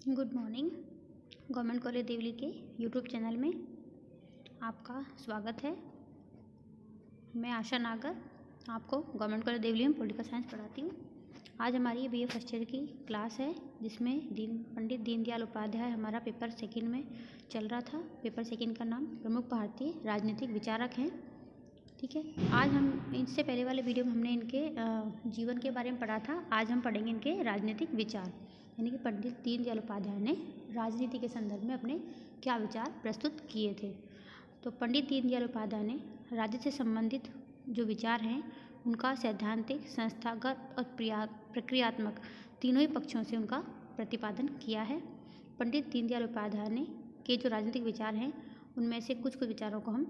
Good morning. Government college Deoli के YouTube channel में आपका स्वागत है। मैं आशा नागर आपको गवर्नमेंट कॉलेज देवली में पॉलिटिकल साइंस पढ़ाती हूँ। आज हमारी BA फर्स्ट ईयर की क्लास है, जिसमें पंडित दीनदयाल उपाध्याय हमारा पेपर सेकंड में चल रहा था। पेपर सेकंड का नाम प्रमुख भारतीय राजनीतिक विचारक हैं। ठीक है, आज हम इससे पहले वाले वीडियो में हमने इनके जीवन के बारे में पढ़ा था। आज हम पढ़ेंगे इनके राजनीतिक विचार, यानी कि पंडित दीनदयाल उपाध्याय ने राजनीति के संदर्भ में अपने क्या विचार प्रस्तुत किए थे। तो पंडित दीनदयाल उपाध्याय ने राज्य से संबंधित जो विचार हैं उनका सैद्धांतिक, संस्थागत और प्रक्रियात्मक तीनों ही पक्षों से उनका प्रतिपादन किया है। पंडित दीनदयाल उपाध्याय ने के जो राजनीतिक विचार हैं उनमें से कुछ विचारों को हम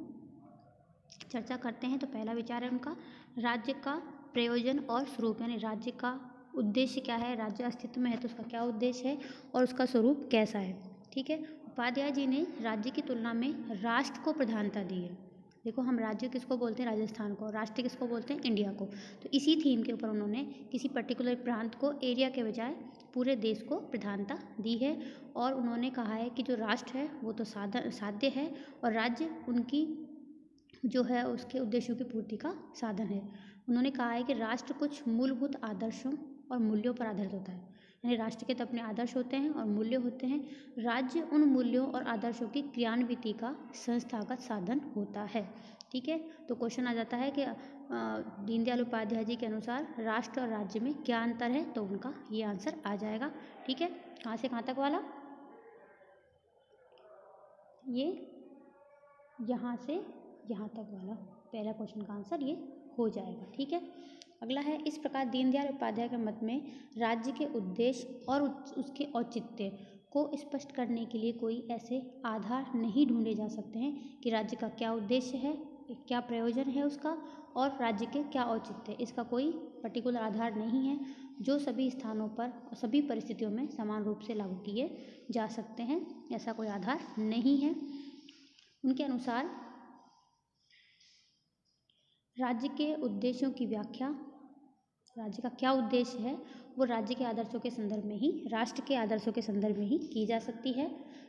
चर्चा करते हैं। तो पहला विचार है उनका राज्य का प्रयोजन और स्वरूप, यानी राज्य का उद्देश्य क्या है, राज्य अस्तित्व में है तो उसका क्या उद्देश्य है और उसका स्वरूप कैसा है। ठीक है, उपाध्याय जी ने राज्य की तुलना में राष्ट्र को प्रधानता दी है। देखो, हम राज्य किसको बोलते हैं, राजस्थान को, राष्ट्र किसको बोलते हैं, इंडिया को। तो इसी थीम के ऊपर उन्होंने किसी पर्टिकुलर प्रांत को, एरिया के बजाय पूरे देश को प्रधानता दी है। और उन्होंने कहा है कि जो राष्ट्र है वो तो साध्य है और राज्य उनकी जो है उसके उद्देश्यों की पूर्ति का साधन है। उन्होंने कहा है कि राष्ट्र कुछ मूलभूत आदर्शों और मूल्यों पर आधारित होता है, यानी राष्ट्र के तो अपने आदर्श होते हैं और मूल्य होते हैं। राज्य उन मूल्यों और आदर्शों की क्रियान्विति का संस्थागत साधन होता है। ठीक है, तो क्वेश्चन आ जाता है कि दीनदयाल उपाध्याय जी के अनुसार राष्ट्र और राज्य में क्या अंतर है, तो उनका ये आंसर आ जाएगा। ठीक है, कहाँ से कहाँ तक वाला, ये यहाँ से यहाँ तक वाला पहला क्वेश्चन का आंसर ये हो जाएगा। ठीक है, अगला है, इस प्रकार दीनदयाल उपाध्याय के मत में राज्य के उद्देश्य और उसके औचित्य को स्पष्ट करने के लिए कोई ऐसे आधार नहीं ढूंढे जा सकते हैं कि राज्य का क्या उद्देश्य है, क्या प्रयोजन है उसका, और राज्य के क्या औचित्य है। इसका कोई पर्टिकुलर आधार नहीं है जो सभी स्थानों पर और सभी परिस्थितियों में समान रूप से लागू किए जा सकते हैं। ऐसा कोई आधार नहीं है। उनके अनुसार राज्य के उद्देश्यों की व्याख्या, राज्य का क्या उद्देश्य है, वो राज्य के आदर्शों के संदर्भ में ही, राष्ट्र के आदर्शों के संदर्भ में ही की जा सकती है।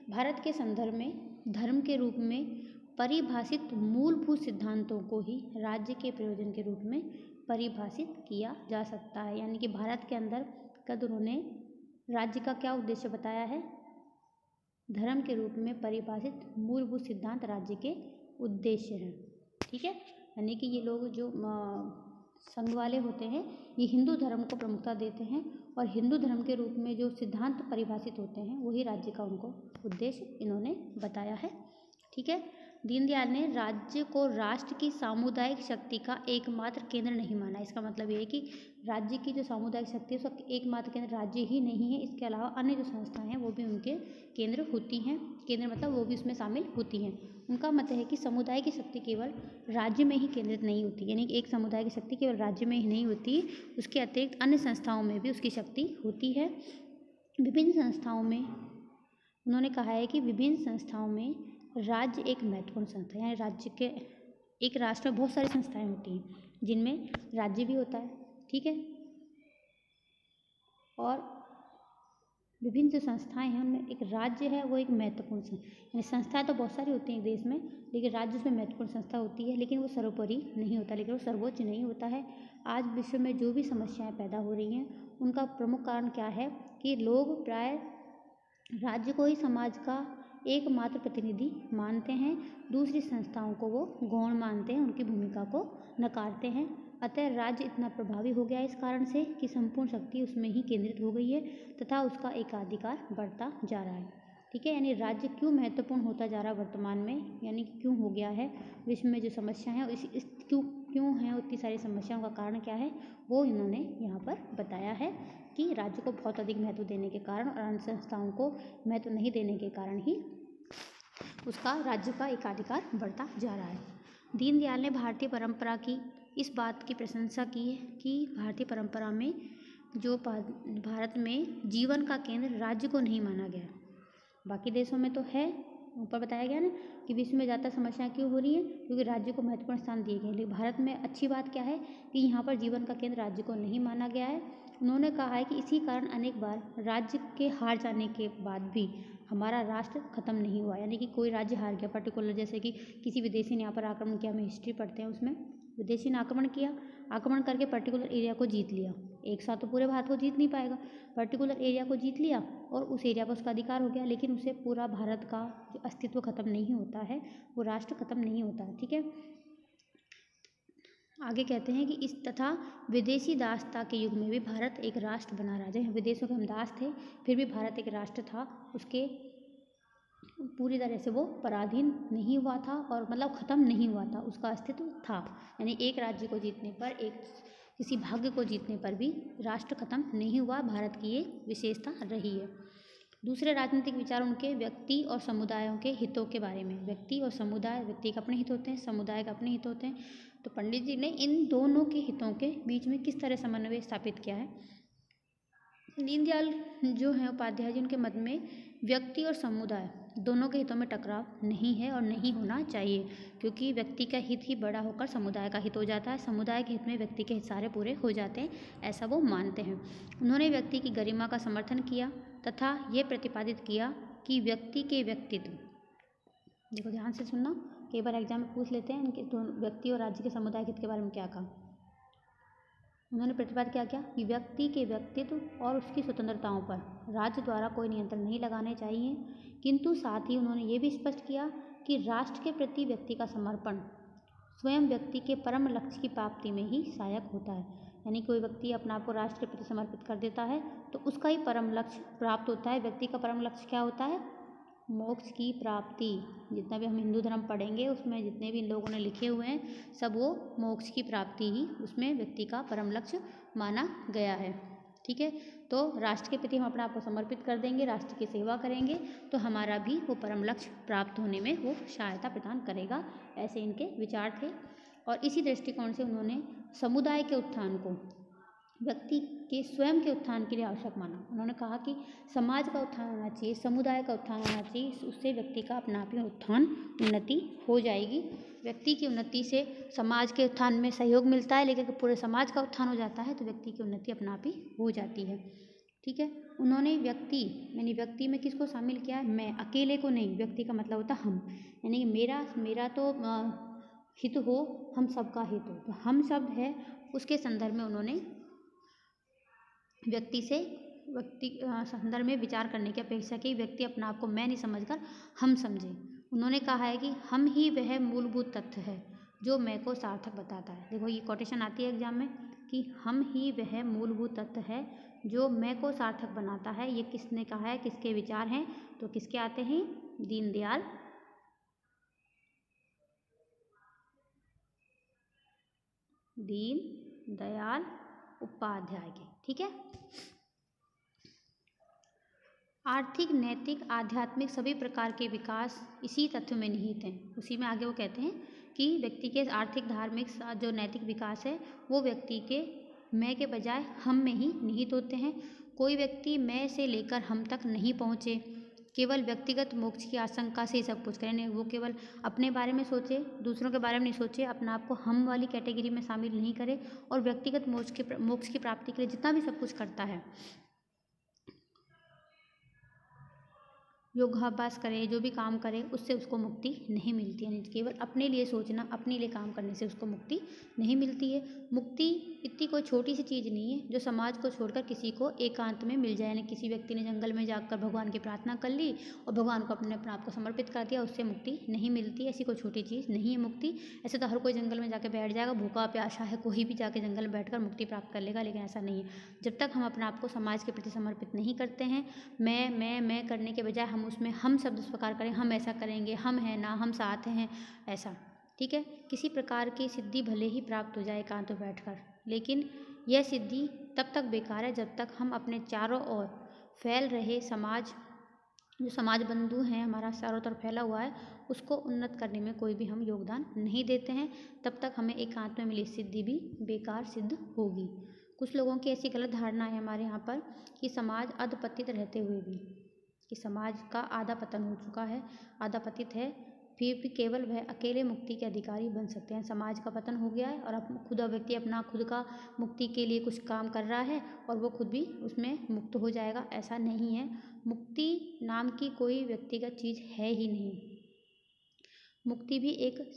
भारत के संदर्भ में धर्म के रूप में परिभाषित मूलभूत सिद्धांतों को ही राज्य के प्रयोजन के रूप में परिभाषित किया जा सकता है। यानी कि भारत के अंदर कद उन्होंने राज्य का क्या उद्देश्य बताया है, धर्म के रूप में परिभाषित मूलभूत सिद्धांत राज्य के उद्देश्य हैं। ठीक है, यानी कि ये लोग जो संघ वाले होते हैं ये हिंदू धर्म को प्रमुखता देते हैं और हिंदू धर्म के रूप में जो सिद्धांत परिभाषित होते हैं वही राज्य का उनको उद्देश्य इन्होंने बताया है। ठीक है, दीनदयाल ने राज्य को राष्ट्र की सामुदायिक शक्ति का एकमात्र केंद्र नहीं माना। इसका मतलब ये है कि राज्य की जो सामुदायिक शक्ति है उसका एकमात्र केंद्र राज्य ही नहीं है, इसके अलावा अन्य जो संस्थाएं हैं वो भी उनके केंद्र होती हैं। केंद्र मतलब वो भी उसमें शामिल होती हैं। उनका मत है कि समुदाय की शक्ति केवल राज्य में ही केंद्रित नहीं होती, यानी कि एक समुदाय की शक्ति केवल राज्य में ही नहीं होती, उसके अतिरिक्त अन्य संस्थाओं में भी उसकी शक्ति होती है। विभिन्न संस्थाओं में उन्होंने कहा है कि विभिन्न संस्थाओं में राज्य एक महत्वपूर्ण संस्था है, यानी राज्य के एक राष्ट्र में बहुत सारी संस्थाएं होती हैं जिनमें राज्य भी होता है। ठीक है, और विभिन्न जो संस्थाएं हैं उनमें एक राज्य है वो एक महत्वपूर्ण संस्था, यानी संस्थाएं तो बहुत सारी होती हैं एक देश में, लेकिन राज्य उसमें महत्वपूर्ण संस्था होती है, लेकिन वो सर्वोपरि नहीं होता, लेकिन वो सर्वोच्च नहीं होता है। आज विश्व में जो भी समस्याएं पैदा हो रही हैं उनका प्रमुख कारण क्या है कि लोग प्राय राज्य को ही समाज का एकमात्र प्रतिनिधि मानते हैं, दूसरी संस्थाओं को वो गौण मानते हैं, उनकी भूमिका को नकारते हैं। अतः राज्य इतना प्रभावी हो गया इस कारण से कि संपूर्ण शक्ति उसमें ही केंद्रित हो गई है तथा उसका एकाधिकार बढ़ता जा रहा है। ठीक है, यानी राज्य क्यों महत्वपूर्ण होता जा रहा है वर्तमान में, यानी क्यों हो गया है, विश्व में जो समस्या है इस क्यों हैं उतनी सारी समस्याओं का कारण क्या है, वो इन्होंने यहाँ पर बताया है कि राज्य को बहुत अधिक महत्व देने के कारण और अन्य संस्थाओं को महत्व नहीं देने के कारण ही उसका राज्य का एकाधिकार बढ़ता जा रहा है। दीनदयाल ने भारतीय परंपरा की इस बात की प्रशंसा की है कि भारतीय परंपरा में जो भारत में जीवन का केंद्र राज्य को नहीं माना गया, बाकी देशों में तो है, ऊपर बताया गया ना कि विश्व में ज़्यादा समस्याएं क्यों हो रही हैं, क्योंकि राज्य को महत्वपूर्ण स्थान दिए गए। लेकिन भारत में अच्छी बात क्या है कि यहाँ पर जीवन का केंद्र राज्य को नहीं माना गया है उन्होंने कहा है कि इसी कारण अनेक बार राज्य के हार जाने के बाद भी हमारा राष्ट्र खत्म नहीं हुआ। यानी कि कोई राज्य हार गया पर्टिकुलर, जैसे कि किसी विदेशी ने यहाँ पर आक्रमण किया, हमें हिस्ट्री पढ़ते हैं उसमें विदेशी ने आक्रमण किया, आक्रमण करके पर्टिकुलर एरिया को जीत लिया। एक साथ तो पूरे भारत को जीत नहीं पाएगा, पर्टिकुलर एरिया को जीत लिया और उस एरिया पर उसका अधिकार हो गया, लेकिन उसे पूरा भारत का जो अस्तित्व खत्म नहीं होता है, वो राष्ट्र खत्म नहीं होता है। ठीक है, आगे कहते हैं कि इस तथा विदेशी दासता के युग में भी भारत एक राष्ट्र बना रहा। जब विदेशों के हम दास थे, फिर भी भारत एक राष्ट्र था, उसके पूरी तरह से वो पराधीन नहीं हुआ था और मतलब ख़त्म नहीं हुआ था, उसका अस्तित्व था। यानी एक राज्य को जीतने पर, एक किसी भाग्य को जीतने पर भी राष्ट्र खत्म नहीं हुआ। भारत की ये विशेषता रही है। दूसरे राजनीतिक विचार उनके व्यक्ति और समुदायों के हितों के बारे में। व्यक्ति और समुदाय, व्यक्ति के अपने हित होते हैं, समुदाय के अपने हित होते हैं। तो पंडित जी ने इन दोनों के हितों के बीच में किस तरह समन्वय स्थापित किया है। दीनदयाल जो हैं उपाध्याय जी, उनके मत में व्यक्ति और समुदाय दोनों के हितों में टकराव नहीं है और नहीं होना चाहिए, क्योंकि व्यक्ति का हित ही बड़ा होकर समुदाय का हित हो जाता है, समुदाय के हित में व्यक्ति के हित सारे पूरे हो जाते हैं, ऐसा वो मानते हैं। उन्होंने व्यक्ति की गरिमा का समर्थन किया तथा ये प्रतिपादित किया कि व्यक्ति के व्यक्तित्व, देखो ध्यान से सुनना, कई बार एग्जाम में पूछ लेते हैं इनके व्यक्ति और राज्य के समुदाय के हित के बारे में क्या कहा। उन्होंने प्रतिपादित क्या किया कि व्यक्ति के व्यक्तित्व और उसकी स्वतंत्रताओं पर राज्य द्वारा कोई नियंत्रण नहीं लगाने चाहिए, किंतु साथ ही उन्होंने ये भी स्पष्ट किया कि राष्ट्र के प्रति व्यक्ति का समर्पण स्वयं व्यक्ति के परम लक्ष्य की प्राप्ति में ही सहायक होता है। यानी कोई व्यक्ति अपने आप को राष्ट्र के प्रति समर्पित कर देता है तो उसका ही परम लक्ष्य प्राप्त होता है। व्यक्ति का परम लक्ष्य क्या होता है? मोक्ष की प्राप्ति। जितना भी हम हिंदू धर्म पढ़ेंगे उसमें जितने भी लोगों ने लिखे हुए हैं सब वो मोक्ष की प्राप्ति ही उसमें व्यक्ति का परम लक्ष्य माना गया है। ठीक है, तो राष्ट्र के प्रति हम अपने आप को समर्पित कर देंगे, राष्ट्र की सेवा करेंगे तो हमारा भी वो परम लक्ष्य प्राप्त होने में वो सहायता प्रदान करेगा। ऐसे इनके विचार थे और इसी दृष्टिकोण से उन्होंने समुदाय के उत्थान को व्यक्ति के स्वयं के उत्थान के लिए आवश्यक माना। उन्होंने कहा कि समाज का उत्थान होना चाहिए, समुदाय का उत्थान होना चाहिए, उससे व्यक्ति का अपना आप ही उत्थान उन्नति हो जाएगी। व्यक्ति की उन्नति से समाज के उत्थान में सहयोग मिलता है, लेकिन पूरे समाज का उत्थान हो जाता है तो व्यक्ति की उन्नति अपना आप ही हो जाती है। ठीक है, उन्होंने व्यक्ति यानी व्यक्ति में किसको शामिल किया है? मैं, अकेले को नहीं। व्यक्ति का मतलब होता है हम, यानी मेरा तो हित हो, हम सबका हित हो। तो हम शब्द है उसके संदर्भ में उन्होंने व्यक्ति संदर्भ में विचार करने की अपेक्षा की। व्यक्ति अपना आप को मैं नहीं समझकर हम समझे। उन्होंने कहा है कि हम ही वह मूलभूत तथ्य है जो मैं को सार्थक बताता है। देखो ये कोटेशन आती है एग्जाम में कि हम ही वह मूलभूत तथ्य है जो मैं को सार्थक बनाता है। ये किसने कहा है, किसके विचार हैं? तो किसके आते हैं? दीनदयाल उपाध्याय के। ठीक है, आर्थिक, नैतिक, आध्यात्मिक सभी प्रकार के विकास इसी तथ्य में निहित हैं। उसी में आगे वो कहते हैं कि व्यक्ति के आर्थिक, धार्मिक, जो नैतिक विकास है वो व्यक्ति के मैं के बजाय हम में ही निहित होते हैं। कोई व्यक्ति मैं से लेकर हम तक नहीं पहुँचे, केवल व्यक्तिगत मोक्ष की आशंका से ही सब कुछ करें। वो केवल अपने बारे में सोचे, दूसरों के बारे में नहीं सोचे, अपने आप को हम वाली कैटेगरी में शामिल नहीं करे और व्यक्तिगत मोक्ष की प्राप्ति के लिए जितना भी सब कुछ करता है, योगाभ्यास करे, जो भी काम करे, उससे उसको मुक्ति नहीं मिलती है। केवल अपने लिए सोचना, अपने लिए काम करने से उसको मुक्ति नहीं मिलती है। मुक्ति इतनी कोई छोटी सी चीज़ नहीं है जो समाज को छोड़कर किसी को एकांत में मिल जाए। यानी किसी व्यक्ति ने जंगल में जाकर भगवान की प्रार्थना कर ली और भगवान को अपने आप को समर्पित कर दिया, उससे मुक्ति नहीं मिलती। ऐसी कोई छोटी चीज़ नहीं है मुक्ति। ऐसे तो हर कोई जंगल में जाकर बैठ जाएगा, भूखा प्यासा है, कोई भी जाके जंगल में बैठकर मुक्ति प्राप्त कर लेगा, लेकिन ऐसा नहीं है। जब तक हम अपने आप को समाज के प्रति समर्पित नहीं करते हैं, मैं करने के बजाय हम उसमें हम शब्द स्वीकार करें, हम ऐसा करेंगे, हम हैं ना, हम साथ हैं, ऐसा। ठीक है, किसी प्रकार की सिद्धि भले ही प्राप्त हो जाए एकांत में बैठकर, लेकिन यह सिद्धि तब तक बेकार है जब तक हम अपने चारों ओर फैल रहे समाज, जो समाज बंधु हैं हमारा चारों तरफ फैला हुआ है, उसको उन्नत करने में कोई भी हम योगदान नहीं देते हैं, तब तक हमें एकांत में मिली सिद्धि भी बेकार सिद्ध होगी। कुछ लोगों की ऐसी गलत धारणा है हमारे यहाँ पर कि समाज अधपतित रहते हुए भी, कि समाज का आधा पतन हो चुका है, आधा पतित है, फिर भी केवल वह अकेले मुक्ति के अधिकारी बन सकते हैं। समाज का पतन हो गया है और अब खुद व्यक्ति अपना खुद का मुक्ति के लिए कुछ काम कर रहा है और वो खुद भी उसमें मुक्त हो जाएगा, ऐसा नहीं है। मुक्ति नाम की कोई व्यक्तिगत चीज़ है ही नहीं। मुक्ति भी एक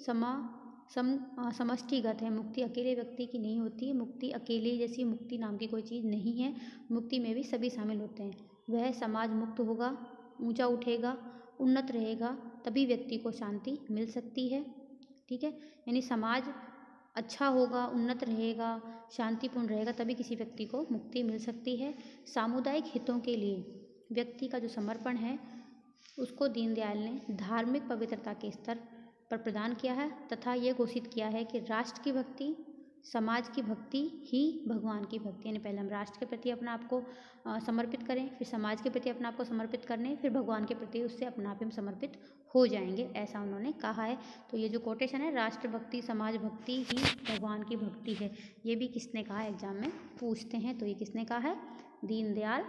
समष्टिगत है। मुक्ति अकेले व्यक्ति की नहीं होती है। मुक्ति अकेले जैसी मुक्ति नाम की कोई चीज़ नहीं है। मुक्ति में भी सभी शामिल होते हैं। वह समाज मुक्त होगा, ऊंचा उठेगा, उन्नत रहेगा, तभी व्यक्ति को शांति मिल सकती है। ठीक है, यानी समाज अच्छा होगा, उन्नत रहेगा, शांतिपूर्ण रहेगा, तभी किसी व्यक्ति को मुक्ति मिल सकती है। सामुदायिक हितों के लिए व्यक्ति का जो समर्पण है उसको दीनदयाल ने धार्मिक पवित्रता के स्तर पर प्रदान किया है तथा ये घोषित किया है कि राष्ट्र की भक्ति, समाज की भक्ति ही भगवान की भक्ति। यानी पहले हम राष्ट्र के प्रति अपना आप को समर्पित करें, फिर समाज के प्रति अपना आप को समर्पित करने, फिर भगवान के प्रति उससे अपना आप हम समर्पित हो जाएंगे, ऐसा उन्होंने कहा है। तो ये जो कोटेशन है, राष्ट्र भक्ति समाज भक्ति ही भगवान की भक्ति है, ये भी किसने कहा एग्जाम में पूछते हैं। तो ये किसने कहा है? दीनदयाल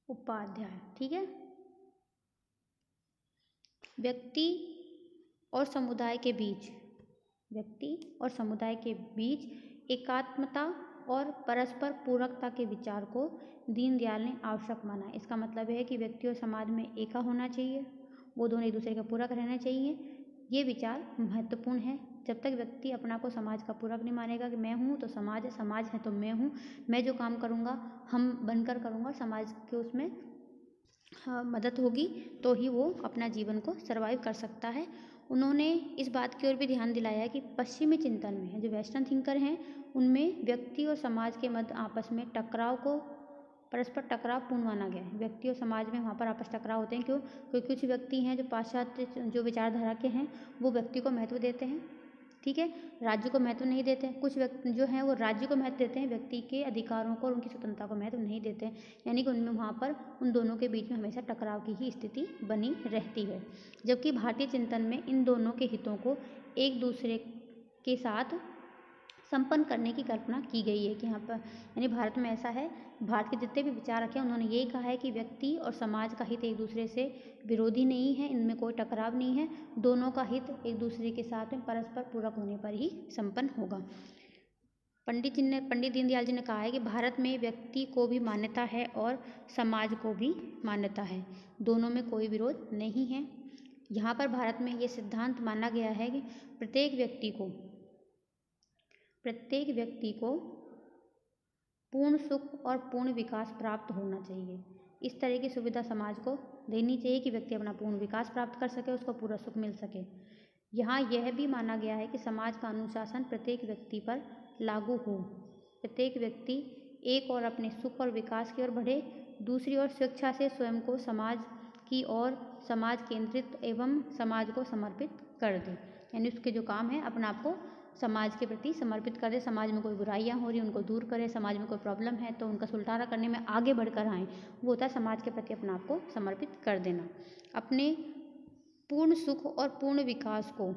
उपाध्याय। ठीक है, व्यक्ति और समुदाय के बीच एकात्मता और परस्पर पूरकता के विचार को दीनदयाल ने आवश्यक माना। इसका मतलब है कि व्यक्ति और समाज में एका होना चाहिए, वो दोनों एक दूसरे के पूरक रहना चाहिए। ये विचार महत्वपूर्ण है। जब तक व्यक्ति अपना को समाज का पूरक नहीं मानेगा कि मैं हूँ तो समाज है, समाज है तो मैं हूँ, मैं जो काम करूँगा हम बनकर करूँगा, समाज के उसमें मदद होगी तो ही वो अपना जीवन को सर्वाइव कर सकता है। उन्होंने इस बात की ओर भी ध्यान दिलाया कि पश्चिमी चिंतन में जो वेस्टर्न थिंकर हैं उनमें व्यक्ति और समाज के मध्य आपस में टकराव को परस्पर टकराव पूर्ण माना गया है। व्यक्ति और समाज में वहाँ पर आपस टकराव होते हैं। क्यों? क्योंकि कुछ व्यक्ति हैं जो पाश्चात्य जो विचारधारा के हैं वो व्यक्ति को महत्व देते हैं, ठीक है, राज्य को महत्व नहीं देते हैं। कुछ व्यक्ति जो हैं वो राज्य को महत्व देते हैं, व्यक्ति के अधिकारों को और उनकी स्वतंत्रता को महत्व नहीं देते हैं। यानी कि उनमें वहाँ पर उन दोनों के बीच में हमेशा टकराव की ही स्थिति बनी रहती है। जबकि भारतीय चिंतन में इन दोनों के हितों को एक दूसरे के साथ संपन्न करने की कल्पना की गई है कि यहाँ पर यानी भारत में ऐसा है, भारत के जितने भी विचार रखे हैं उन्होंने यही कहा है कि व्यक्ति और समाज का हित एक दूसरे से विरोधी नहीं है, इनमें कोई टकराव नहीं है, दोनों का हित एक दूसरे के साथ में परस्पर पूरक होने पर ही संपन्न होगा। पंडित दीनदयाल जी ने कहा है कि भारत में व्यक्ति को भी मान्यता है और समाज को भी मान्यता है, दोनों में कोई विरोध नहीं है। यहाँ पर भारत में ये सिद्धांत माना गया है कि प्रत्येक व्यक्ति को पूर्ण सुख और पूर्ण विकास प्राप्त होना चाहिए। इस तरह की सुविधा समाज को देनी चाहिए कि व्यक्ति अपना पूर्ण विकास प्राप्त कर सके, उसको पूरा सुख मिल सके। यहाँ यह भी माना गया है कि समाज का अनुशासन प्रत्येक व्यक्ति पर लागू हो, प्रत्येक व्यक्ति एक और अपने सुख और विकास की ओर बढ़े, दूसरी ओर स्वेच्छा से स्वयं को समाज की ओर समाज केंद्रित एवं समाज को समर्पित कर दे। यानी उसके जो काम है अपना आप को समाज के प्रति समर्पित कर दे। समाज में कोई बुराइयां हो रही उनको दूर करे, समाज में कोई प्रॉब्लम है तो उनका सुलटारा करने में आगे बढ़कर आएँ, वो होता है समाज के प्रति अपना आप को समर्पित कर देना। अपने पूर्ण सुख और पूर्ण विकास को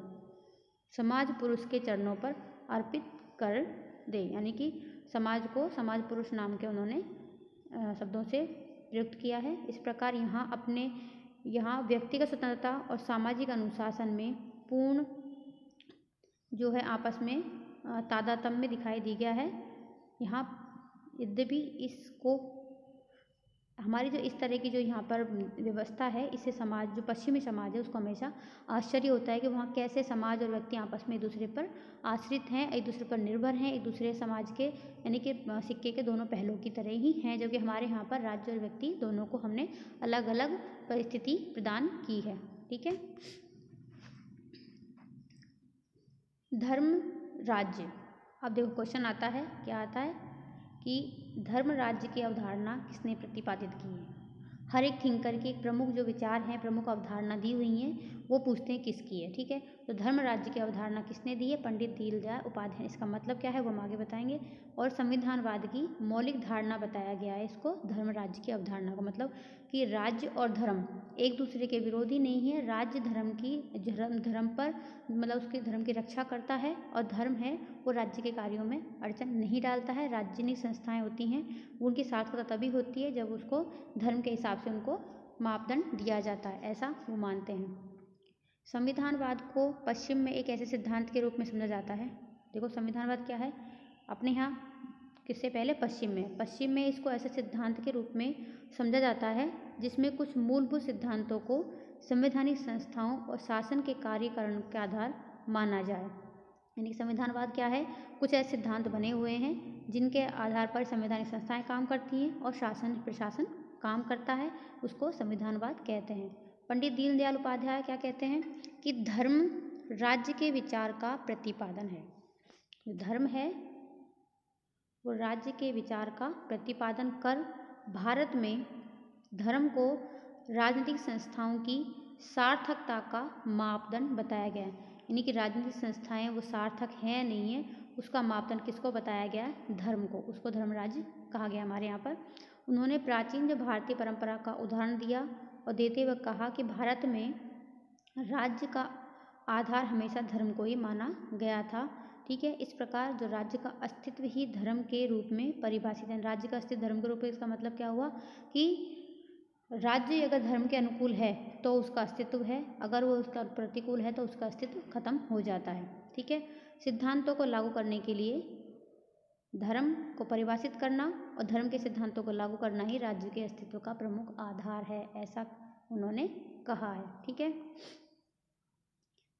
समाज पुरुष के चरणों पर अर्पित कर दे। यानी कि समाज को समाज पुरुष नाम के उन्होंने शब्दों से प्रयुक्त किया है। इस प्रकार यहाँ व्यक्तिगत स्वतंत्रता और सामाजिक अनुशासन में पूर्ण जो है आपस में तादात्म्य दिखाई दी गया है। यहाँ यद्यपि इसको हमारी जो इस तरह की जो यहाँ पर व्यवस्था है, इससे समाज जो पश्चिमी समाज है उसको हमेशा आश्चर्य होता है कि वहाँ कैसे समाज और व्यक्ति आपस में एक दूसरे पर आश्रित हैं, एक दूसरे पर निर्भर हैं, एक दूसरे समाज के यानी कि सिक्के के दोनों पहलुओं की तरह ही हैं। जबकि हमारे यहाँ पर राज्य और व्यक्ति दोनों को हमने अलग अलग परिस्थिति प्रदान की है। ठीक है, धर्म राज्य। अब देखो क्वेश्चन आता है, क्या आता है कि धर्म राज्य की अवधारणा किसने प्रतिपादित की है। हर एक थिंकर की एक प्रमुख जो विचार हैं, प्रमुख अवधारणा दी हुई हैं, वो पूछते हैं किसकी है। ठीक है, तो धर्म राज्य की अवधारणा किसने दी है? पंडित दीनदयाल उपाध्याय। इसका मतलब क्या है वो हम आगे बताएंगे। और संविधानवाद की मौलिक धारणा बताया गया है इसको, धर्म राज्य की अवधारणा का मतलब कि राज्य और धर्म एक दूसरे के विरोधी नहीं है। राज्य धर्म पर मतलब उसके धर्म की रक्षा करता है और धर्म है वो राज्य के कार्यों में अड़चन नहीं डालता है। राज्यनिक संस्थाएं होती हैं उनकी सार्थकता तभी होती है जब उसको धर्म के हिसाब से उनको मापदंड दिया जाता है, ऐसा वो मानते हैं। संविधानवाद को पश्चिम में एक ऐसे सिद्धांत के रूप में समझा जाता है। देखो संविधानवाद क्या है, अपने यहाँ किससे पहले पश्चिम में इसको ऐसे सिद्धांत के रूप में समझा जाता है जिसमें कुछ मूलभूत सिद्धांतों को संवैधानिक संस्थाओं और शासन के कार्यकरण के आधार माना जाए। यानी संविधानवाद क्या है, कुछ ऐसे सिद्धांत बने हुए हैं जिनके आधार पर संवैधानिक संस्थाएं काम करती हैं और शासन प्रशासन काम करता है, उसको संविधानवाद कहते हैं। पंडित दीनदयाल उपाध्याय क्या कहते हैं कि धर्म राज्य के विचार का प्रतिपादन है। धर्म है वो राज्य के विचार का प्रतिपादन कर भारत में धर्म को राजनीतिक संस्थाओं की सार्थकता का मापदंड बताया गया है। यानी कि राजनीतिक संस्थाएं वो सार्थक हैं नहीं है, उसका मापदंड किसको बताया गया है, धर्म को, उसको धर्म राज्य कहा गया हमारे यहाँ पर। उन्होंने प्राचीन जो भारतीय परंपरा का उदाहरण दिया और देते हुए कहा कि भारत में राज्य का आधार हमेशा धर्म को ही माना गया था। ठीक है, इस प्रकार जो राज्य का अस्तित्व ही धर्म के रूप में परिभाषित है। राज्य का अस्तित्व धर्म के रूप में, इसका मतलब क्या हुआ कि राज्य अगर धर्म के अनुकूल है तो उसका अस्तित्व है, अगर वो उसका प्रतिकूल है तो उसका अस्तित्व खत्म हो जाता है। ठीक है, सिद्धांतों को लागू करने के लिए धर्म को परिभाषित करना और धर्म के सिद्धांतों को लागू करना ही राज्य के अस्तित्व का प्रमुख आधार है, ऐसा उन्होंने कहा है। ठीक है,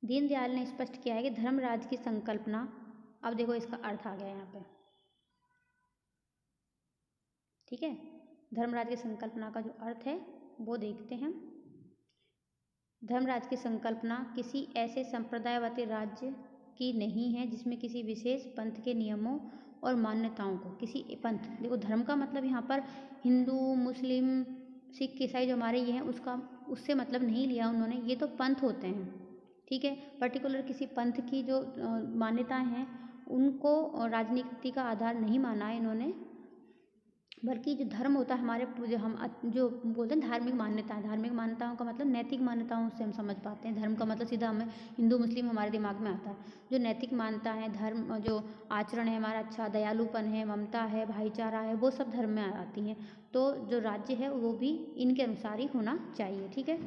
दीनदयाल ने स्पष्ट किया है कि धर्म राज्य की संकल्पना, अब देखो इसका अर्थ आ गया यहाँ पे। ठीक है, धर्म राज्य की संकल्पना का जो अर्थ है वो देखते हैं। धर्म राज्य की संकल्पना किसी ऐसे संप्रदायवादी राज्य की नहीं है जिसमें किसी विशेष पंथ के नियमों और मान्यताओं को, किसी पंथ, देखो धर्म का मतलब यहाँ पर हिंदू मुस्लिम सिख ईसाई जो हमारे ये हैं उससे मतलब नहीं लिया उन्होंने, ये तो पंथ होते हैं। ठीक है, पर्टिकुलर किसी पंथ की जो मान्यताएं हैं उनको राजनीति का आधार नहीं माना है इन्होंने, बल्कि जो धर्म होता है हमारे जो बोलते हैं धार्मिक मान्यताओं का मतलब नैतिक मान्यताओं से हम समझ पाते हैं। धर्म का मतलब सीधा हमें हिंदू मुस्लिम हमारे दिमाग में आता है। जो नैतिक मान्यता है, धर्म जो आचरण है हमारा, अच्छा दयालुपन है, ममता है, भाईचारा है, वो सब धर्म में आती हैं। तो जो राज्य है वो भी इनके अनुसार ही होना चाहिए। ठीक है,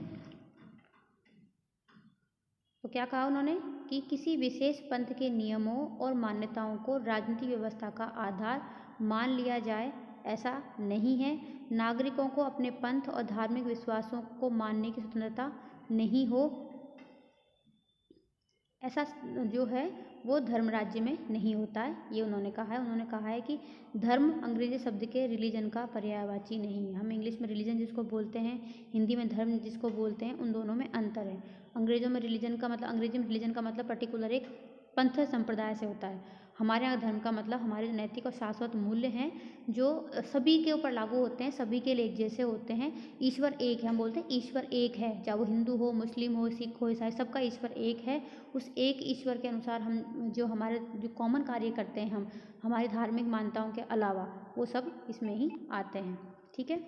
तो क्या कहा उन्होंने कि किसी विशेष पंथ के नियमों और मान्यताओं को राजनीतिक व्यवस्था का आधार मान लिया जाए, ऐसा नहीं है। नागरिकों को अपने पंथ और धार्मिक विश्वासों को मानने की स्वतंत्रता नहीं हो, ऐसा जो है वो धर्म राज्य में नहीं होता है, ये उन्होंने कहा है। उन्होंने कहा है कि धर्म अंग्रेजी शब्द के रिलीजन का पर्यायवाची नहीं है। हम इंग्लिश में रिलीजन जिसको बोलते हैं, हिंदी में धर्म जिसको बोलते हैं, उन दोनों में अंतर है। अंग्रेजी में रिलीजन का मतलब पर्टिकुलर एक पंथ संप्रदाय से होता है। हमारे यहाँ धर्म का मतलब हमारे जो नैतिक और शाश्वत मूल्य हैं जो सभी के ऊपर लागू होते हैं, सभी के लिए एक जैसे होते हैं। ईश्वर एक है, हम बोलते हैं ईश्वर एक है, चाहे वो हिंदू हो, मुस्लिम हो, सिख हो, ईसाई, सबका ईश्वर एक है। उस एक ईश्वर के अनुसार हम जो हमारे जो कॉमन कार्य करते हैं, हम हमारी धार्मिक मान्यताओं के अलावा वो सब इसमें ही आते हैं। ठीक है,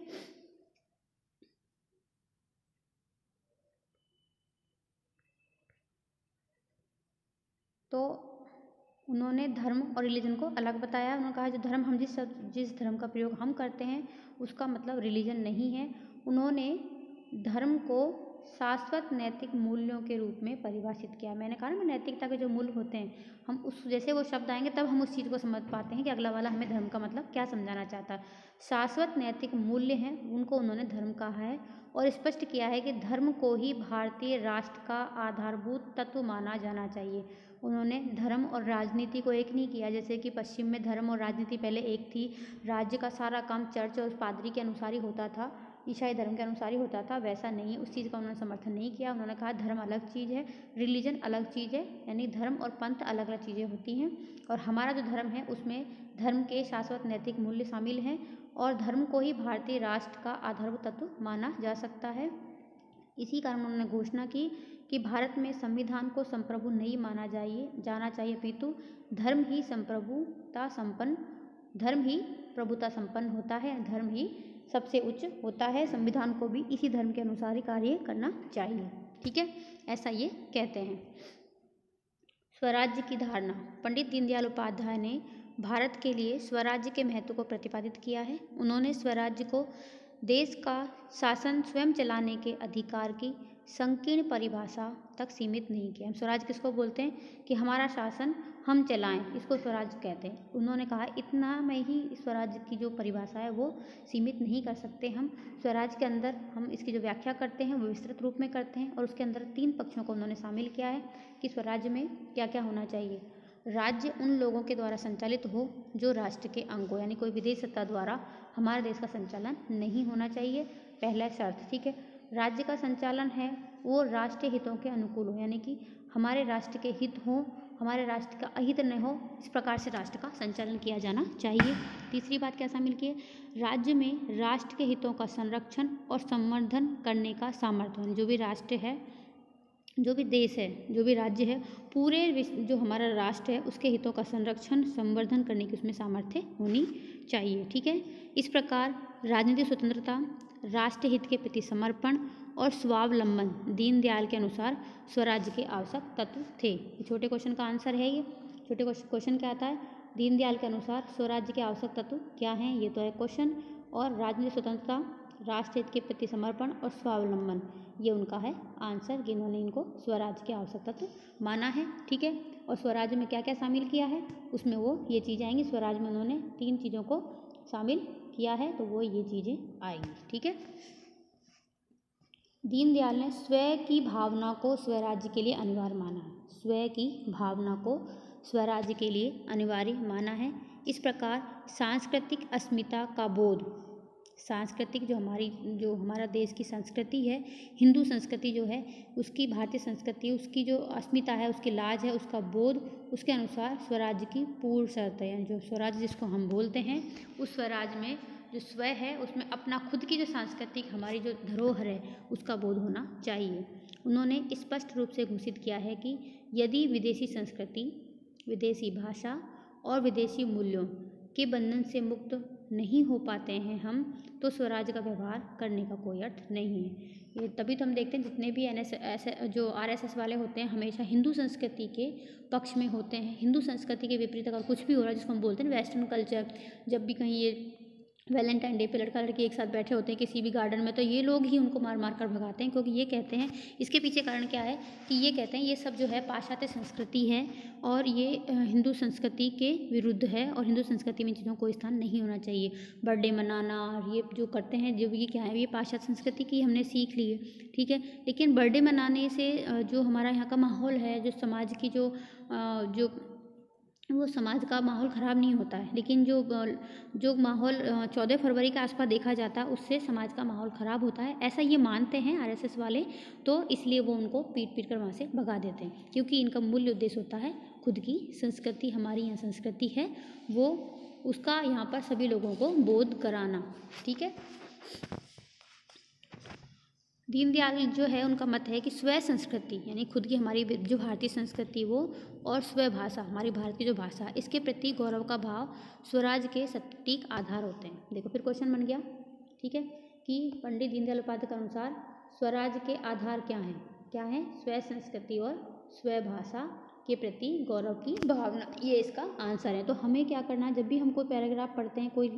तो उन्होंने धर्म और रिलीजन को अलग बताया। उन्होंने कहा जो धर्म हम जिस धर्म का प्रयोग हम करते हैं उसका मतलब रिलीजन नहीं है। उन्होंने धर्म को शाश्वत नैतिक मूल्यों के रूप में परिभाषित किया। मैंने कहा ना, नैतिकता के जो मूल्य होते हैं, हम उस जैसे वो शब्द आएंगे तब हम उस चीज़ को समझ पाते हैं कि अगला वाला हमें धर्म का मतलब क्या समझाना चाहता है। शाश्वत नैतिक मूल्य हैं, उनको उन्होंने धर्म कहा है और स्पष्ट किया है कि धर्म को ही भारतीय राष्ट्र का आधारभूत तत्व माना जाना चाहिए। उन्होंने धर्म और राजनीति को एक नहीं किया, जैसे कि पश्चिम में धर्म और राजनीति पहले एक थी। राज्य का सारा काम चर्च और पादरी के अनुसार ही होता था, ईसाई धर्म के अनुसार ही होता था, वैसा नहीं, उस चीज़ का उन्होंने समर्थन नहीं किया। उन्होंने कहा धर्म अलग चीज़ है, रिलीजन अलग चीज़ है, यानी धर्म और पंथ अलग अलग चीज़ें होती हैं। और हमारा जो धर्म है उसमें धर्म के शाश्वत नैतिक मूल्य शामिल हैं और धर्म को ही भारतीय राष्ट्र का आधारभूत तत्व माना जा सकता है। इसी कारण उन्होंने घोषणा की कि भारत में संविधान को संप्रभु नहीं माना जाना चाहिए, अपितु धर्म ही प्रभुता संपन्न होता है, धर्म ही सबसे उच्च होता है। संविधान को भी इसी धर्म के अनुसार ही कार्य करना चाहिए। ठीक है, ऐसा ये कहते हैं। स्वराज्य की धारणा, पंडित दीनदयाल उपाध्याय ने भारत के लिए स्वराज्य के महत्व को प्रतिपादित किया है। उन्होंने स्वराज्य को देश का शासन स्वयं चलाने के अधिकार की संकीर्ण परिभाषा तक सीमित नहीं किया। हम स्वराज किसको बोलते हैं कि हमारा शासन हम चलाएं, इसको स्वराज कहते हैं। उन्होंने कहा इतना में ही स्वराज की जो परिभाषा है वो सीमित नहीं कर सकते। हम स्वराज के अंदर हम इसकी जो व्याख्या करते हैं वो विस्तृत रूप में करते हैं और उसके अंदर 3 पक्षों को उन्होंने शामिल किया है कि स्वराज्य में क्या क्या होना चाहिए। राज्य उन लोगों के द्वारा संचालित हो जो राष्ट्र के अंग हो, यानी कोई विदेश सत्ता द्वारा हमारे देश का संचालन नहीं होना चाहिए, पहला शर्त। ठीक है, राज्य का संचालन है वो राष्ट्रीय हितों के अनुकूल हो, यानी कि हमारे राष्ट्र के हित हो, हमारे राष्ट्र का अहित न हो, इस प्रकार से राष्ट्र का संचालन किया जाना चाहिए। तीसरी बात क्या शामिल की है, राज्य में राष्ट्र के हितों का संरक्षण और संवर्धन करने का सामर्थ्य। जो भी राष्ट्र है, जो भी देश है, जो भी राज्य है, पूरे जो हमारा राष्ट्र है उसके हितों का संरक्षण संवर्धन करने की उसमें सामर्थ्य होनी चाहिए। ठीक है, इस प्रकार राजनीतिक स्वतंत्रता, राष्ट्र हित के प्रति समर्पण और स्वावलंबन दीनदयाल के अनुसार स्वराज्य के आवश्यक तत्व थे। छोटे क्वेश्चन का आंसर है ये। छोटे क्वेश्चन क्या आता है, दीनदयाल के अनुसार स्वराज्य के आवश्यक तत्व क्या हैं, ये तो है क्वेश्चन। और राजनीतिक स्वतंत्रता, राष्ट्र हित के प्रति समर्पण और स्वावलंबन, ये उनका है आंसर कि इन्होंने इनको स्वराज्य के आवश्यक तत्व माना है। ठीक है, और स्वराज्य में क्या क्या शामिल किया है उसमें वो ये चीज़ें आएंगी। स्वराज्य में उन्होंने 3 चीज़ों को शामिल किया है तो वो ये चीज़ें आएंगी। ठीक है, दीनदयाल ने स्वयं की भावना को स्वराज्य के लिए अनिवार्य माना है। स्वयं की भावना को स्वराज्य के लिए अनिवार्य माना है। इस प्रकार सांस्कृतिक अस्मिता का बोध, सांस्कृतिक जो हमारा देश की संस्कृति है, हिंदू संस्कृति जो है उसकी, भारतीय संस्कृति, उसकी जो अस्मिता है, उसकी लाज है, उसका बोध, उसके अनुसार स्वराज्य की पूर्ण शर्त है। यानी जो स्वराज्य जिसको हम बोलते हैं उस स्वराज्य में जो स्व है उसमें अपना खुद की जो सांस्कृतिक हमारी जो धरोहर है उसका बोध होना चाहिए। उन्होंने स्पष्ट रूप से घोषित किया है कि यदि विदेशी संस्कृति, विदेशी भाषा और विदेशी मूल्यों के बंधन से मुक्त नहीं हो पाते हैं हम, तो स्वराज्य का व्यवहार करने का कोई अर्थ नहीं है। ये तभी तो हम देखते हैं जितने भी जो RSS वाले होते हैं हमेशा हिंदू संस्कृति के पक्ष में होते हैं। हिंदू संस्कृति के विपरीत अगर कुछ भी हो रहा है जिसको हम बोलते हैं वेस्टर्न कल्चर, जब भी कहीं ये वैलेंटाइन डे पे लड़का लड़की एक साथ बैठे होते हैं किसी भी गार्डन में, तो ये लोग ही उनको मार मार कर भगाते हैं, क्योंकि ये कहते हैं, इसके पीछे कारण क्या है कि ये कहते हैं ये सब जो है पाश्चात्य संस्कृति है और ये हिंदू संस्कृति के विरुद्ध है और हिंदू संस्कृति में चीज़ों को स्थान नहीं होना चाहिए। बर्थडे मनाना और ये जो करते हैं, जो ये क्या है, ये पाश्चात्य संस्कृति की हमने सीख ली है। ठीक है, लेकिन बर्थडे मनाने से जो हमारा यहाँ का माहौल है, जो समाज की जो वो समाज का माहौल ख़राब नहीं होता है, लेकिन जो माहौल 14 फरवरी के आसपास देखा जाता है उससे समाज का माहौल ख़राब होता है, ऐसा ये मानते हैं RSS वाले। तो इसलिए वो उनको पीट पीट कर वहाँ से भगा देते हैं, क्योंकि इनका मूल्य उद्देश्य होता है खुद की संस्कृति, हमारी यहाँ संस्कृति है वो, उसका यहाँ पर सभी लोगों को बोध कराना। ठीक है, दीनदयाल जो है उनका मत है कि स्व संस्कृति यानी खुद की हमारी जो भारतीय संस्कृति वो और स्व भाषा, हमारी भारत की जो भाषा, इसके प्रति गौरव का भाव स्वराज के सटीक आधार होते हैं। देखो फिर क्वेश्चन बन गया। ठीक है, कि पंडित दीनदयाल उपाध्याय के अनुसार स्वराज के आधार क्या हैं, क्या है, स्व संस्कृति और स्व भाषा के प्रति गौरव की भावना, ये इसका आंसर है। तो हमें क्या करना है, जब भी हम कोई पैराग्राफ पढ़ते हैं, कोई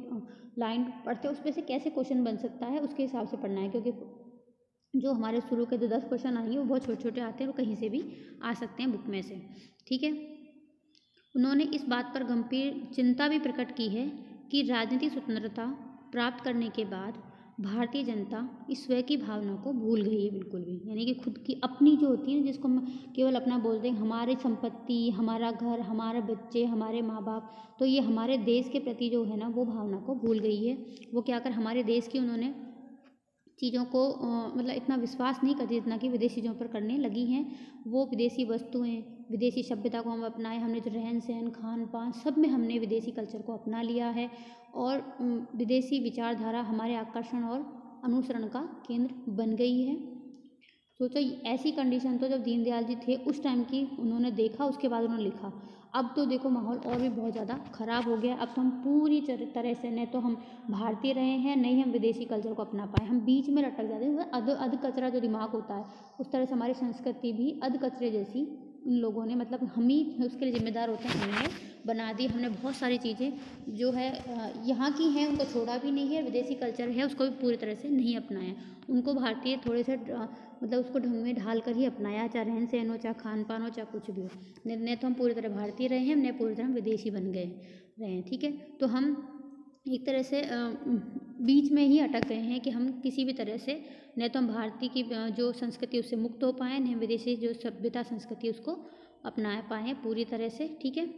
लाइन पढ़ते हैं, उसमें से कैसे क्वेश्चन बन सकता है उसके हिसाब से पढ़ना है, क्योंकि जो हमारे शुरू के जो 10 क्वेश्चन आएंगे वो बहुत छोटे छोटे आते हैं, वो कहीं से भी आ सकते हैं बुक में से। ठीक है, उन्होंने इस बात पर गंभीर चिंता भी प्रकट की है कि राजनीतिक स्वतंत्रता प्राप्त करने के बाद भारतीय जनता इस स्व की भावना को भूल गई है बिल्कुल भी, यानी कि खुद की अपनी जो होती है, जिसको हम केवल अपना बोलते हैं, हमारी संपत्ति, हमारा घर, हमारे बच्चे, हमारे माँ बाप, तो ये हमारे देश के प्रति जो है ना वो भावना को भूल गई है। वो क्या कर हमारे देश की उन्होंने चीज़ों को मतलब इतना विश्वास नहीं करती जितना कि विदेशी चीज़ों पर करने लगी हैं। वो विदेशी वस्तुएं, विदेशी सभ्यता को हम अपनाए, हमने जो रहन सहन, खान पान, सब में हमने विदेशी कल्चर को अपना लिया है और विदेशी विचारधारा हमारे आकर्षण और अनुसरण का केंद्र बन गई है। सोचो ऐसी कंडीशन तो जब दीनदयाल जी थे उस टाइम की उन्होंने देखा, उसके बाद उन्होंने लिखा। अब तो देखो माहौल और भी बहुत ज़्यादा ख़राब हो गया। अब तो हम पूरी तरह से न तो हम भारतीय रहे हैं, नहीं हम विदेशी कल्चर को अपना पाए, हम बीच में लटक जाते हैं। अध कचरा जो दिमाग होता है उस तरह से हमारी संस्कृति भी अध कचरे जैसी इन लोगों ने, मतलब हम ही उसके लिए जिम्मेदार होते हैं, हमने बना दी। हमने बहुत सारी चीज़ें जो है यहाँ की हैं उनको छोड़ा भी नहीं है, विदेशी कल्चर है उसको भी पूरी तरह से नहीं अपनाया। उनको भारतीय थोड़े से मतलब उसको ढंग में ढाल कर ही अपनाया, चाहे रहन सहन हो, चाहे खान पान हो, चाहे कुछ भी हो। नहीं तो हम पूरी तरह भारतीय रहे हैं, नहीं पूरी तरह हम विदेशी बन गए रहे हैं। ठीक है, तो हम एक तरह से बीच में ही अटक गए हैं कि हम किसी भी तरह से न तो हम भारतीय की जो संस्कृति उससे मुक्त हो पाए, न विदेशी जो सभ्यता संस्कृति उसको अपना पाए पूरी तरह से। ठीक है,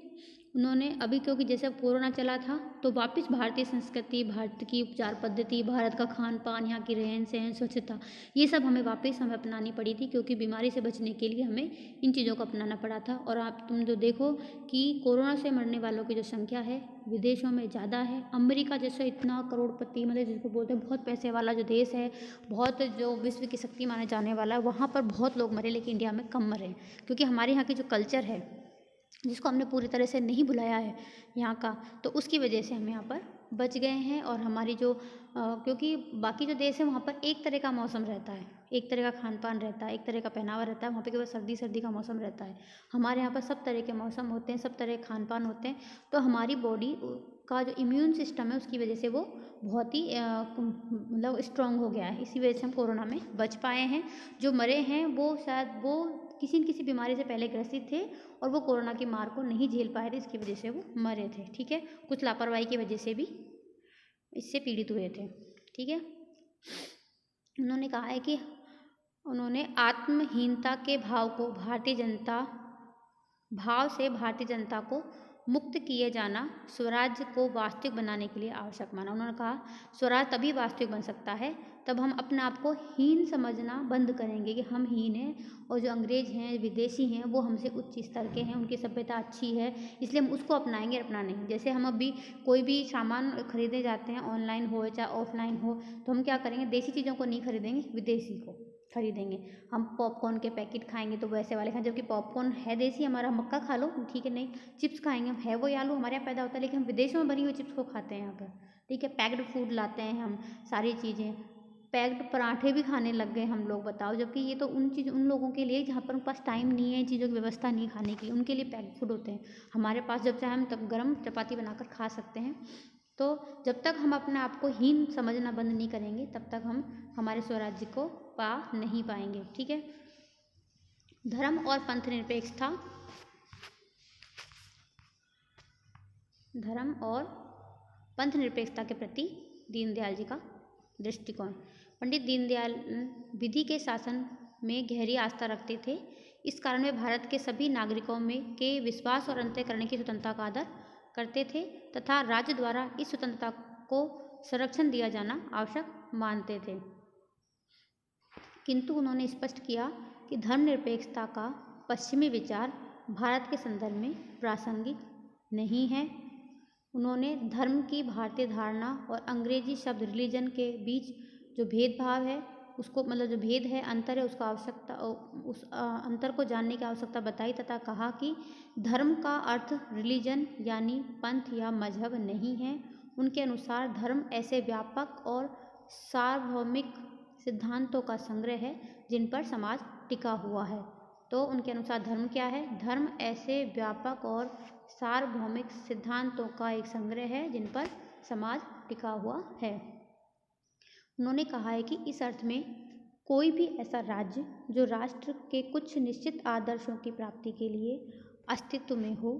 उन्होंने अभी क्योंकि जैसे कोरोना चला था तो वापस भारतीय संस्कृति, भारत की उपचार पद्धति, भारत का खान पान, यहाँ की रहन सहन, स्वच्छता, ये सब हमें वापस हमें अपनानी पड़ी थी, क्योंकि बीमारी से बचने के लिए हमें इन चीज़ों को अपनाना पड़ा था। और आप तुम जो देखो कि कोरोना से मरने वालों की जो संख्या है विदेशों में ज़्यादा है। अमेरिका जैसे इतना करोड़पति, मतलब जिसको बोलते हैं बहुत पैसे वाला जो देश है, बहुत जो विश्व की शक्ति माने जाने वाला है, वहाँ पर बहुत लोग मरे, लेकिन इंडिया में कम मरे, क्योंकि हमारे यहाँ की जो कल्चर है जिसको हमने पूरी तरह से नहीं भुलाया है यहाँ का, तो उसकी वजह से हम यहाँ पर बच गए हैं। और हमारी जो क्योंकि बाकी जो देश है वहाँ पर एक तरह का मौसम रहता है, एक तरह का खान पान रहता है, एक तरह का पहनावा रहता है, वहाँ पे केवल सर्दी का मौसम रहता है। हमारे यहाँ पर सब तरह के मौसम होते हैं, सब तरह के खान पान होते हैं, तो हमारी बॉडी का जो इम्यून सिस्टम है उसकी वजह से वो बहुत ही मतलब स्ट्रांग हो गया है। इसी वजह से हम कोरोना में बच पाए हैं। जो मरे हैं वो शायद वो किसी न किसी बीमारी से पहले ग्रसित थे और वो कोरोना की मार को नहीं झेल पाए थे, इसकी वजह से वो मरे थे। ठीक है, कुछ लापरवाही की वजह से भी इससे पीड़ित हुए थे। ठीक है, उन्होंने कहा है कि उन्होंने आत्महीनता के भाव से भारतीय जनता को मुक्त किए जाना स्वराज्य को वास्तविक बनाने के लिए आवश्यक माना। उन्होंने कहा स्वराज तभी वास्तविक बन सकता है तब हम अपने आप को हीन समझना बंद करेंगे कि हम हीन हैं और जो अंग्रेज हैं, विदेशी हैं, वो हमसे उच्च स्तर के हैं, उनकी सभ्यता अच्छी है, इसलिए हम उसको अपनाएंगे, अपना नहीं। जैसे हम अभी कोई भी सामान खरीदने जाते हैं, ऑनलाइन हो चाहे ऑफलाइन हो, तो हम क्या करेंगे, देसी चीज़ों को नहीं खरीदेंगे, विदेशी को खरीदेंगे। हम पॉपकॉर्न के पैकेट खाएंगे तो वैसे वाले खाएं, जबकि पॉपकॉर्न है देसी, हमारा मक्का खा लो, ठीक है, नहीं चिप्स खाएंगे हम, है वो आलू हमारे यहाँ पैदा होता है, लेकिन हम विदेशों में बनी हुई चिप्स को खाते हैं यहाँ पर। ठीक है, पैक्ड फूड लाते हैं हम, सारी चीज़ें, पैक्ड पराठे भी खाने लग गए हम लोग, बताओ। जबकि ये तो उन लोगों के लिए जहाँ पर उनके पास टाइम नहीं है, चीज़ों की व्यवस्था नहीं खाने की, उनके लिए पैक्ड फूड होते हैं। हमारे पास जब चाहे हम तब गर्म चपाती बनाकर खा सकते हैं। तो जब तक हम अपने आप को हीन समझना बंद नहीं करेंगे तब तक हम हमारे स्वराज्य को पा नहीं पाएंगे। ठीक है, धर्म और पंथ निरपेक्षता, धर्म और पंथ निरपेक्षता के प्रति दीनदयाल जी का दृष्टिकोण। पंडित दीनदयाल विधि के शासन में गहरी आस्था रखते थे। इस कारण वे भारत के सभी नागरिकों में के विश्वास और अंतःकरण की स्वतंत्रता का आदर करते थे तथा राज्य द्वारा इस स्वतंत्रता को संरक्षण दिया जाना आवश्यक मानते थे। किंतु उन्होंने स्पष्ट किया कि धर्मनिरपेक्षता का पश्चिमी विचार भारत के संदर्भ में प्रासंगिक नहीं है। उन्होंने धर्म की भारतीय धारणा और अंग्रेजी शब्द रिलीजन के बीच जो भेदभाव है उसको, मतलब जो भेद है, अंतर है, उसका आवश्यकता, उस अंतर को जानने की आवश्यकता बताई तथा कहा कि धर्म का अर्थ रिलीजन यानी पंथ या मजहब नहीं है। उनके अनुसार धर्म ऐसे व्यापक और सार्वभौमिक सिद्धांतों का संग्रह है जिन पर समाज टिका हुआ है। तो उनके अनुसार धर्म क्या है? धर्म ऐसे व्यापक और सार्वभौमिक सिद्धांतों का एक संग्रह है जिन पर समाज टिका हुआ है। उन्होंने कहा है कि इस अर्थ में कोई भी ऐसा राज्य जो राष्ट्र के कुछ निश्चित आदर्शों की प्राप्ति के लिए अस्तित्व में हो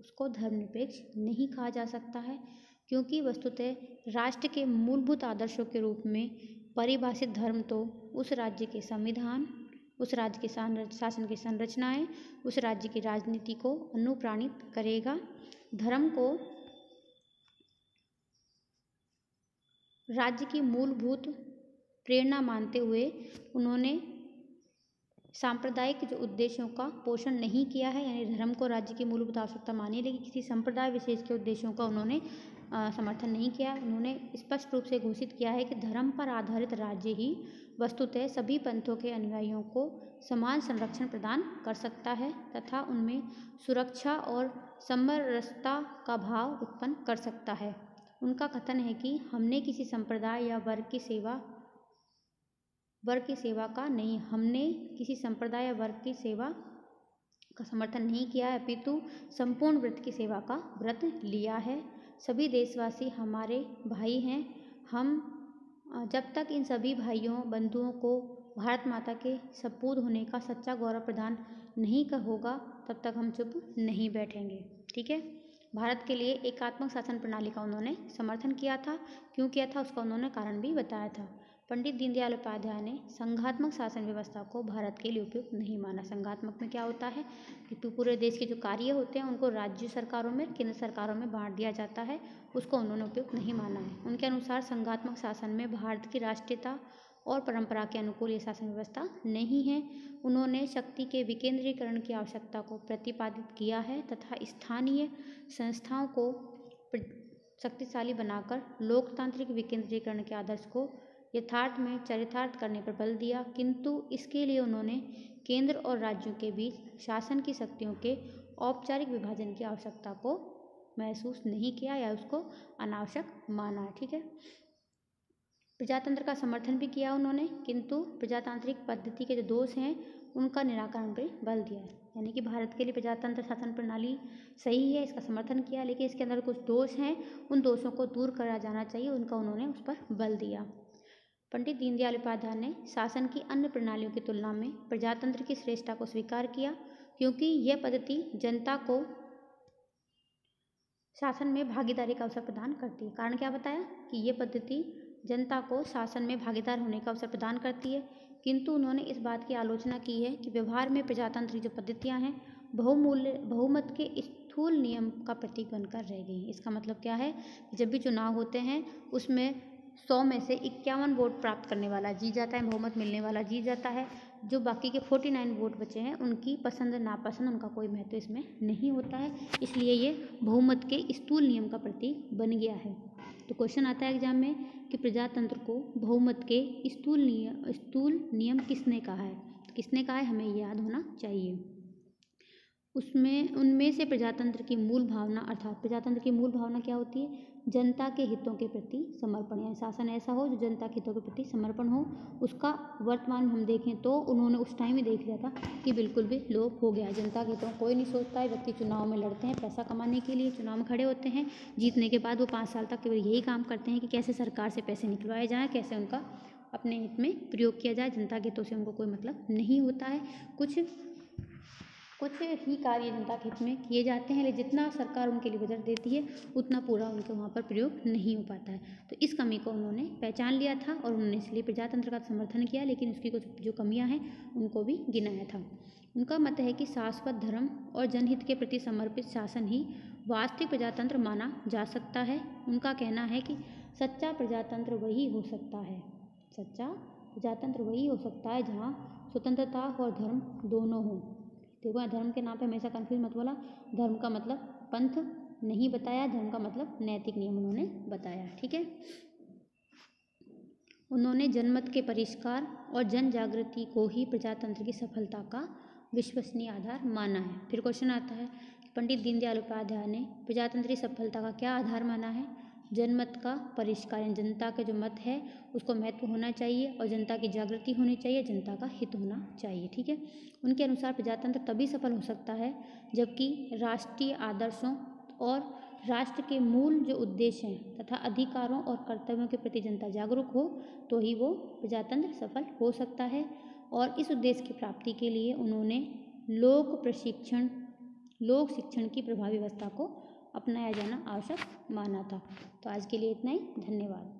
उसको धर्मनिरपेक्ष नहीं कहा जा सकता है, क्योंकि वस्तुतः राष्ट्र के मूलभूत आदर्शों के रूप में परिभाषित धर्म तो उस राज्य के संविधान, उस राज्य के शासन की संरचनाएं, उस राज्य की राजनीति को अनुप्राणित करेगा। धर्म को राज्य की मूलभूत प्रेरणा मानते हुए उन्होंने सांप्रदायिक जो उद्देश्यों का पोषण नहीं किया है, यानी धर्म को राज्य की मूलभूत आवश्यकता मानी, लेकिन किसी संप्रदाय विशेष के उद्देश्यों का उन्होंने समर्थन नहीं किया। उन्होंने स्पष्ट रूप से घोषित किया है कि धर्म पर आधारित राज्य ही वस्तुतः सभी पंथों के अनुयायियों को समान संरक्षण प्रदान कर सकता है तथा उनमें सुरक्षा और समरसता का भाव उत्पन्न कर सकता है। उनका कथन है कि हमने किसी संप्रदाय या वर्ग की सेवा का नहीं, हमने किसी संप्रदाय या वर्ग की सेवा का समर्थन नहीं किया है, अपितु संपूर्ण व्रत की सेवा का व्रत लिया है। सभी देशवासी हमारे भाई हैं। हम जब तक इन सभी भाइयों बंधुओं को भारत माता के सपूत होने का सच्चा गौरव प्रदान नहीं होगा, तब तक हम चुप नहीं बैठेंगे। ठीक है। भारत के लिए एकात्मक शासन प्रणाली का उन्होंने समर्थन किया था। क्यों किया था उसका उन्होंने कारण भी बताया था। पंडित दीनदयाल उपाध्याय ने संघात्मक शासन व्यवस्था को भारत के लिए उपयुक्त नहीं माना। संघात्मक में क्या होता है कि पूरे देश के जो कार्य होते हैं उनको राज्य सरकारों में, केंद्र सरकारों में बांट दिया जाता है, उसको उन्होंने उपयुक्त नहीं माना है। उनके अनुसार संघात्मक शासन में भारत की राष्ट्रीयता और परंपरा के अनुकूल ये शासन व्यवस्था नहीं है। उन्होंने शक्ति के विकेंद्रीकरण की आवश्यकता को प्रतिपादित किया है तथा स्थानीय संस्थाओं को शक्तिशाली बनाकर लोकतांत्रिक विकेंद्रीकरण के आदर्श को यथार्थ में चरितार्थ करने पर बल दिया, किंतु इसके लिए उन्होंने केंद्र और राज्यों के बीच शासन की शक्तियों के औपचारिक विभाजन की आवश्यकता को महसूस नहीं किया या उसको अनावश्यक माना। ठीक है। प्रजातंत्र का समर्थन भी किया उन्होंने, किंतु प्रजातांत्रिक पद्धति के जो दोष हैं उनका निराकरण पर बल दिया। यानी कि भारत के लिए प्रजातंत्र शासन प्रणाली सही है, इसका समर्थन किया, लेकिन इसके अंदर कुछ दोष हैं, उन दोषों को दूर करा जाना चाहिए, उनका उन्होंने उस पर बल दिया। पंडित दीनदयाल उपाध्याय ने शासन की अन्य प्रणालियों की तुलना में प्रजातंत्र की श्रेष्ठता को स्वीकार किया, क्योंकि यह पद्धति जनता को शासन में भागीदारी का अवसर प्रदान करती है। कारण क्या बताया कि ये पद्धति जनता को शासन में भागीदार होने का अवसर प्रदान करती है, किंतु उन्होंने इस बात की आलोचना की है कि व्यवहार में प्रजातंत्र जो पद्धतियां हैं बहुमत के स्थूल नियम का प्रतीक बनकर रह गई। इसका मतलब क्या है कि जब भी चुनाव होते हैं उसमें 100 में से 51 वोट प्राप्त करने वाला जीत जाता है, बहुमत मिलने वाला जीत जाता है। जो बाकी के 49 वोट बचे हैं उनकी पसंद नापसंद उनका कोई महत्व इसमें नहीं होता है, इसलिए ये बहुमत के स्थूल नियम का प्रतीक बन गया है। तो क्वेश्चन आता है एग्जाम में कि प्रजातंत्र को बहुमत के स्थूल नियम किसने कहा है? किसने कहा है हमें याद होना चाहिए। उनमें से प्रजातंत्र की मूल भावना, अर्थात प्रजातंत्र की मूल भावना क्या होती है? जनता के हितों के प्रति समर्पण, या शासन ऐसा हो जो जनता के हितों के प्रति समर्पण हो। उसका वर्तमान में हम देखें तो उन्होंने उस टाइम ही देख लिया था कि बिल्कुल भी लोप हो गया। जनता के हितों कोई नहीं सोचता है। व्यक्ति चुनाव में लड़ते हैं, पैसा कमाने के लिए चुनाव में खड़े होते हैं, जीतने के बाद वो 5 साल तक केवल यही काम करते हैं कि कैसे सरकार से पैसे निकलवाए जाएँ, कैसे उनका अपने हित में प्रयोग किया जाए। जनता के हितों से उनको कोई मतलब नहीं होता है। कुछ ही कार्य जनता के हित में किए जाते हैं, लेकिन जितना सरकार उनके लिए बजट देती है उतना पूरा उनके वहाँ पर प्रयोग नहीं हो पाता है। तो इस कमी को उन्होंने पहचान लिया था और उन्होंने इसलिए प्रजातंत्र का समर्थन किया, लेकिन उसकी कुछ जो कमियां हैं उनको भी गिनाया था। उनका मत है कि शाश्वत धर्म और जनहित के प्रति समर्पित शासन ही वास्तविक प्रजातंत्र माना जा सकता है। उनका कहना है कि सच्चा प्रजातंत्र वही हो सकता है, सच्चा प्रजातंत्र वही हो सकता है जहाँ स्वतंत्रता और धर्म दोनों हों। देखो, धर्म के नाम पे हमेशा कंफ्यूज मत बोला। धर्म का मतलब पंथ नहीं बताया, धर्म का मतलब नैतिक नियम उन्होंने बताया। ठीक है। उन्होंने जनमत के परिष्कार और जन जागृति को ही प्रजातंत्र की सफलता का विश्वसनीय आधार माना है। फिर क्वेश्चन आता है कि पंडित दीनदयाल उपाध्याय ने प्रजातंत्र की सफलता का क्या आधार माना है? जनमत का परिष्कार, जनता का जो मत है उसको महत्व होना चाहिए और जनता की जागृति होनी चाहिए, जनता का हित होना चाहिए। ठीक है। उनके अनुसार प्रजातंत्र तभी सफल हो सकता है जबकि राष्ट्रीय आदर्शों और राष्ट्र के मूल जो उद्देश्य हैं तथा अधिकारों और कर्तव्यों के प्रति जनता जागरूक हो, तो ही वो प्रजातंत्र सफल हो सकता है। और इस उद्देश्य की प्राप्ति के लिए उन्होंने लोक शिक्षण की प्रभावी व्यवस्था को अपनाया जाना आवश्यक माना था। तो आज के लिए इतना ही। धन्यवाद।